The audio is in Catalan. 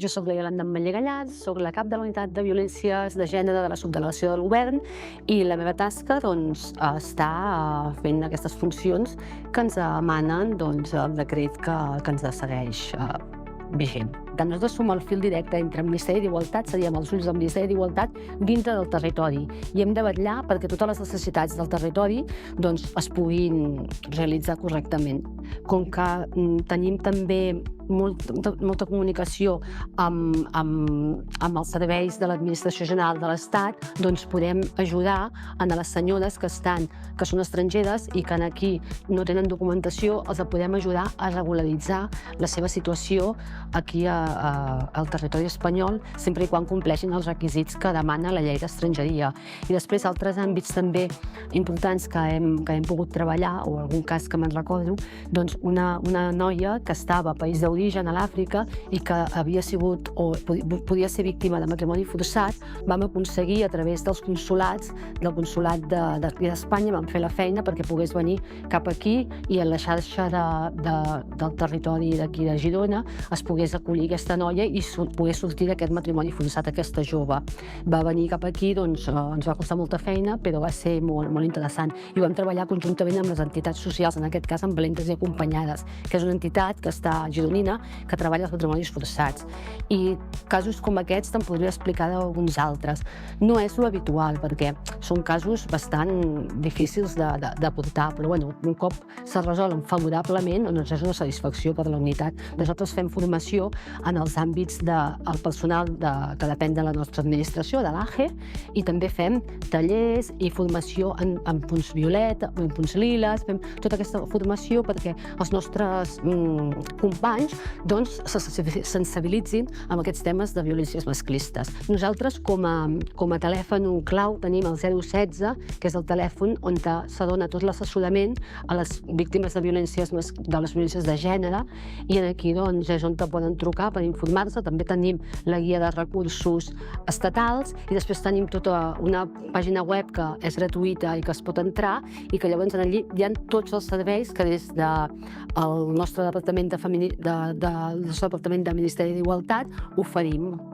Jo soc la Iolanda Manllagallats, soc la cap de la Unitat de Violències de Gènere de la Subdelegació del Govern i la meva tasca està fent aquestes funcions que ens emanen el decret que ens segueix vigent. Nosaltres som el fil directe entre el Ministeri d'Igualtat, seríem els ulls del Ministeri d'Igualtat dintre del territori i hem de vetllar perquè totes les necessitats del territori es puguin realitzar correctament. Com que tenim també molta comunicació amb els serveis de l'Administració General de l'Estat, podem ajudar a les senyores que són estrangeres i que aquí no tenen documentació, els podem ajudar a regularitzar la seva situació aquí al territori espanyol, sempre quan compleixin els requisits que demana la llei d'estrangeria. I després altres àmbits també importants que hem pogut treballar, o algun cas que me'n recordo, una noia que estava a país d'origen a l'Àfrica i que havia sigut o podia ser víctima de matrimoni forçat, vam aconseguir a través del consolat d'aquí d'Espanya, vam fer la feina perquè pogués venir cap aquí i a la xarxa del territori d'aquí de Girona es pogués acollir aquesta noia i pogués sortir d'aquest matrimoni forçat aquesta jove. Va venir cap aquí, ens va costar molta feina, però va ser molt interessant. I ho vam treballar conjuntament amb les entitats socials, en aquest cas amb Valentes i Acompanyades, que és una entitat que està gironina, que treballa els matrimonis forçats. I casos com aquests te'n podria explicar d'alguns altres. No és lo habitual, perquè són casos bastant difícils de portar, però un cop se resolen favorablement, és una satisfacció per a la unitat. Nosaltres fem formació en els àmbits del personal que depèn de la nostra administració, de l'AGE, i també fem tallers i formació en punts violeta, en punts liles, fem tota aquesta formació perquè els nostres companys se sensibilitzin amb aquests temes de violències masclistes. Nosaltres, com a telèfon clau, tenim el 016, que és el telèfon on s'adona tot l'assessorament a les víctimes de les violències de gènere, i aquí és on poden trucar per informar-se. També tenim la guia de recursos estatals i després tenim tota una pàgina web que és gratuïta i que es pot entrar i que llavors allí hi ha tots els serveis que des del nostre departament de Ministeri d'Igualtat oferim.